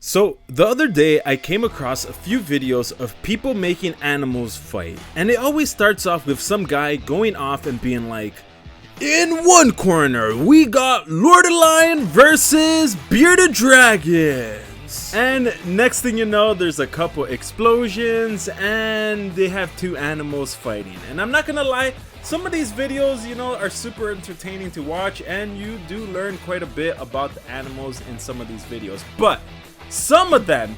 So the other day I came across a few videos of people making animals fight, and it always starts off with some guy going off and being like, in one corner we got Lord of Lion versus Bearded Dragons, and next thing you know there's a couple explosions and they have two animals fighting. And I'm not gonna lie, some of these videos, are super entertaining to watch, and you do learn quite a bit about the animals in some of these videos, but some of them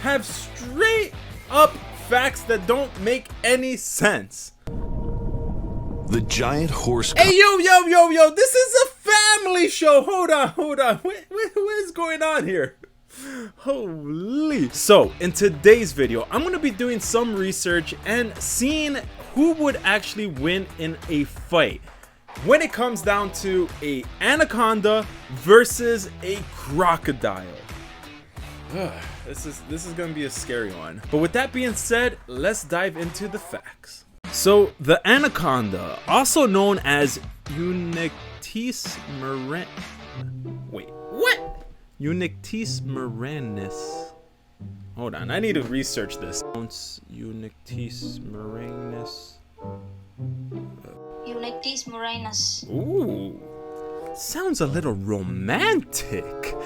have straight up facts that don't make any sense. The giant horse. Hey, yo, this is a family show. Hold on. What is going on here? Holy. So, in today's video, I'm going to be doing some research and seeing who would actually win in a fight when it comes down to a anaconda versus a crocodile. This is gonna be a scary one. But with that being said, let's dive into the facts. So the anaconda, also known as Unictis murinus. Hold on, I need to research this. Unictis murinus. Ooh. Sounds a little romantic.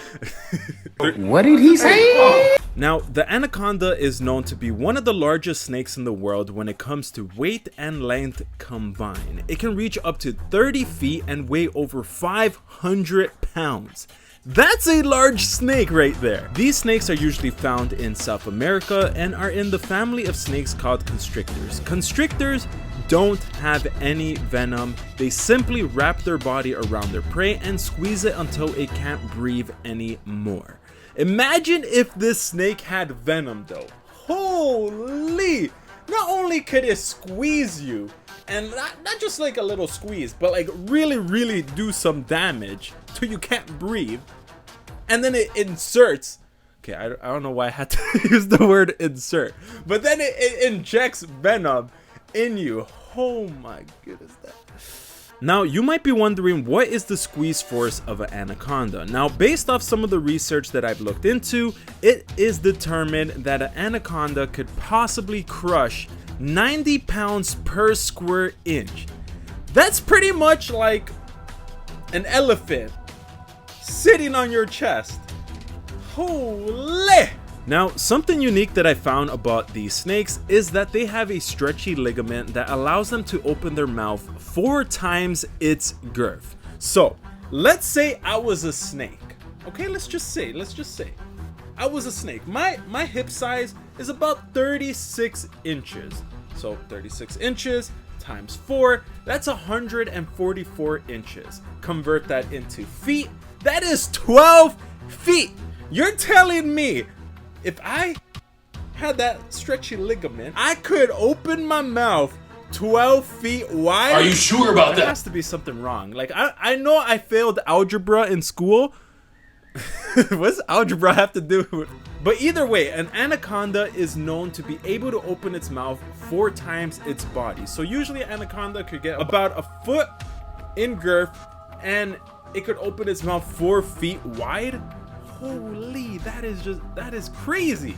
What did he say? Now, the anaconda is known to be one of the largest snakes in the world when it comes to weight and length combined. It can reach up to 30 feet and weigh over 500 pounds. That's a large snake right there. These snakes are usually found in South America and are in the family of snakes called constrictors. Constrictors don't have any venom. They simply wrap their body around their prey and squeeze it until it can't breathe anymore. Imagine if this snake had venom though. Holy! Not only could it squeeze you, and not just like a little squeeze, but like really do some damage till you can't breathe, and then it inserts. Okay, I don't know why I had to use the word insert, but then it injects venom in you. Oh my goodness, that. Now you might be wondering, what is the squeeze force of an anaconda? Now, based off some of the research that I've looked into, it is determined that an anaconda could possibly crush 90 pounds per square inch. That's pretty much like an elephant sitting on your chest. Holy! Now, something unique that I found about these snakes is that they have a stretchy ligament that allows them to open their mouth 4 times its girth. So, let's say I was a snake. Okay, let's just say I was a snake. My hip size is about 36 inches. So 36 inches times 4, that's 144 inches. Convert that into feet, that is 12 feet. You're telling me if I had that stretchy ligament, I could open my mouth 12 feet wide? Are you sure about that? There has to be something wrong. Like, I know I failed algebra in school. What's algebra have to do with? But either way, an anaconda is known to be able to open its mouth 4 times its body. So usually an anaconda could get about a foot in girth, and it could open its mouth 4 feet wide. Holy, that is crazy.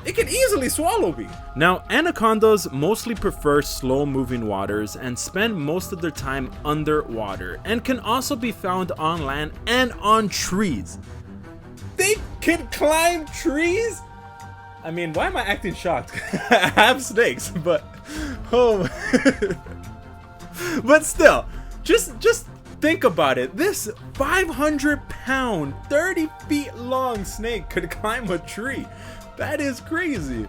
It can easily swallow me. Now, anacondas mostly prefer slow moving waters and spend most of their time underwater, and can also be found on land and on trees. They can climb trees? I mean, why am I acting shocked? I have snakes, but but still, just think about it. This 500-pound, 30 feet long snake could climb a tree. That is crazy.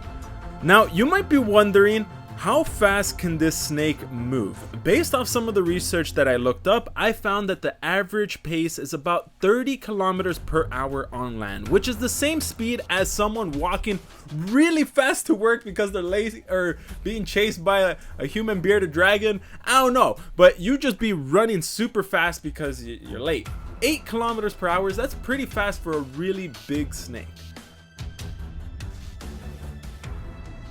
Now, you might be wondering, how fast can this snake move? Based off some of the research that I looked up, I found that the average pace is about 30 kilometers per hour on land, which is the same speed as someone walking really fast to work because they're lazy or being chased by a human bearded dragon. I don't know, but you just be running super fast because you're late. 8 kilometers per hour, that's pretty fast for a really big snake.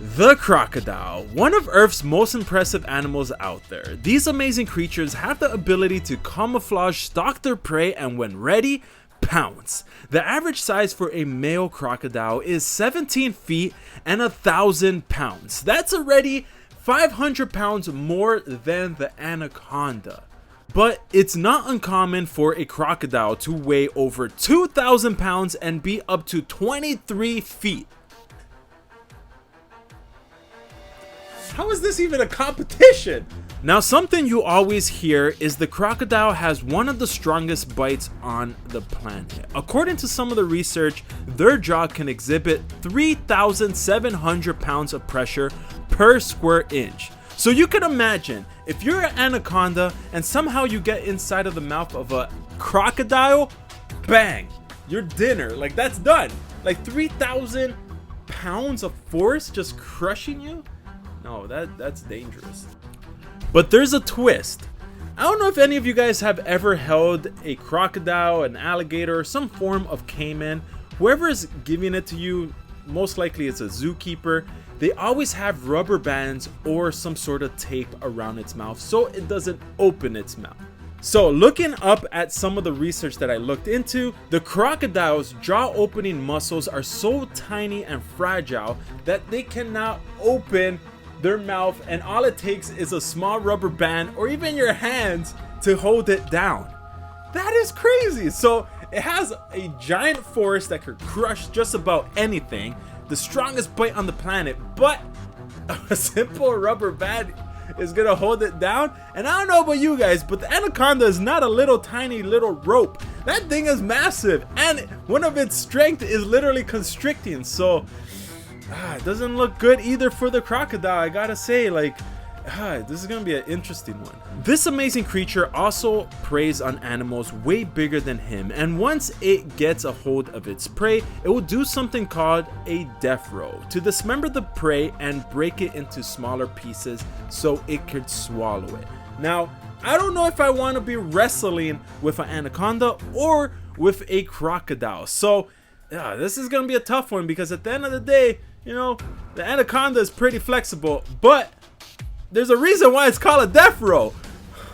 The crocodile, one of Earth's most impressive animals out there. These amazing creatures have the ability to camouflage, stalk their prey, and when ready, pounds. The average size for a male crocodile is 17 feet and 1,000 pounds. That's already 500 pounds more than the anaconda. But it's not uncommon for a crocodile to weigh over 2,000 pounds and be up to 23 feet. How is this even a competition? Now, something you always hear is the crocodile has one of the strongest bites on the planet. According to some of the research, their jaw can exhibit 3,700 pounds of pressure per square inch. So you can imagine if you're an anaconda and somehow you get inside of the mouth of a crocodile, bang, your dinner, like that's done. Like 3,000 pounds of force just crushing you? No, that's dangerous. But there's a twist. I don't know if any of you guys have ever held a crocodile, an alligator, or some form of caiman. Whoever is giving it to you, most likely it's a zookeeper. They always have rubber bands or some sort of tape around its mouth so it doesn't open its mouth. So looking up at some of the research that I looked into, the crocodile's jaw opening muscles are so tiny and fragile that they cannot open their mouth, and all it takes is a small rubber band or even your hands to hold it down. That is crazy. So it has a giant force that could crush just about anything, the strongest bite on the planet, but a simple rubber band is gonna hold it down. And I don't know about you guys, but the anaconda is not a little tiny little rope. That thing is massive, and one of its strength is literally constricting. So it doesn't look good either for the crocodile, I gotta say. This is gonna be an interesting one. This amazing creature also preys on animals way bigger than him, and once it gets a hold of its prey, it will do something called a death roll to dismember the prey and break it into smaller pieces so it could swallow it. Now, I don't know if I want to be wrestling with an anaconda or with a crocodile. So this is gonna be a tough one, because at the end of the day, you know, the anaconda is pretty flexible, but there's a reason why it's called a death row.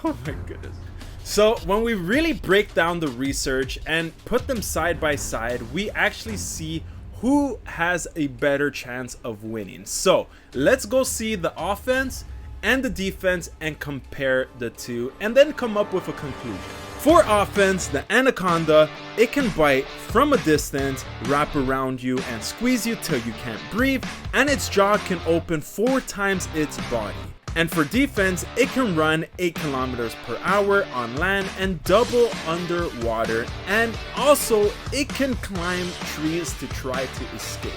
Oh my goodness. So when we really break down the research and put them side by side, we actually see who has a better chance of winning. So let's go see the offense and the defense and compare the two, and then come up with a conclusion. For offense, the anaconda, it can bite from a distance, wrap around you, and squeeze you till you can't breathe, and its jaw can open 4 times its body. And for defense, it can run 8 kilometers per hour on land and double underwater, and also it can climb trees to try to escape.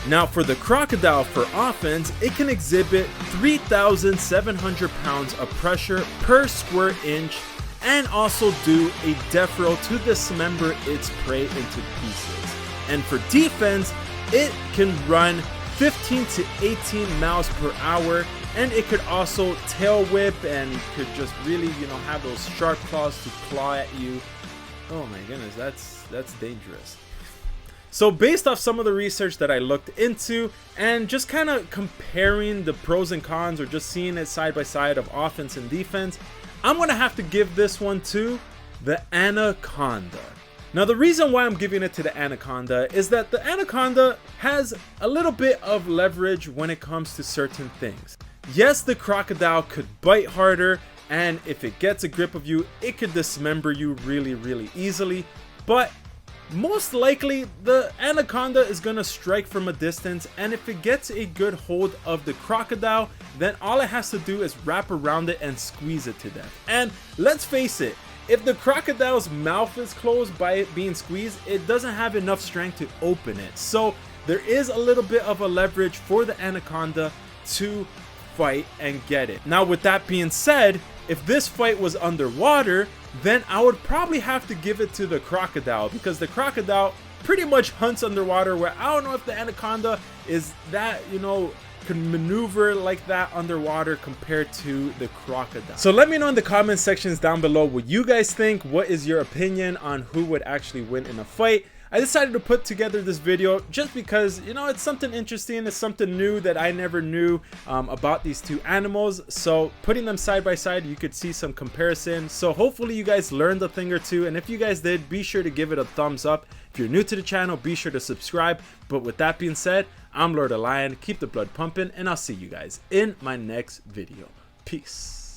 Now for the crocodile, for offense, it can exhibit 3,700 pounds of pressure per square inch, and also do a death roll to dismember its prey into pieces. And for defense, it can run 15 to 18 miles per hour, and it could also tail whip and could just really, have those sharp claws to claw at you. Oh my goodness, that's dangerous. So based off some of the research that I looked into and just kind of comparing the pros and cons, or just seeing it side by side of offense and defense, I'm going to have to give this one to the anaconda. Now the reason why I'm giving it to the anaconda is that the anaconda has a little bit of leverage when it comes to certain things. Yes, the crocodile could bite harder, and if it gets a grip of you, it could dismember you really, really easily, but most likely the anaconda is gonna strike from a distance, and if it gets a good hold of the crocodile, then all it has to do is wrap around it and squeeze it to death. And let's face it, if the crocodile's mouth is closed by it being squeezed, it doesn't have enough strength to open it. So there is a little bit of a leverage for the anaconda to fight and get it. Now with that being said, if this fight was underwater, then I would probably have to give it to the crocodile, because the crocodile pretty much hunts underwater, where I don't know if the anaconda is that, can maneuver like that underwater compared to the crocodile. So let me know in the comment sections down below what you guys think. What is your opinion on who would actually win in a fight? I decided to put together this video just because, you know, it's something interesting, it's something new that I never knew about these two animals. So putting them side by side, you could see some comparison. So hopefully you guys learned a thing or two, and if you guys did, be sure to give it a thumbs up. If you're new to the channel, be sure to subscribe. But with that being said, I'm Lord of Lion, keep the blood pumping, and I'll see you guys in my next video. Peace.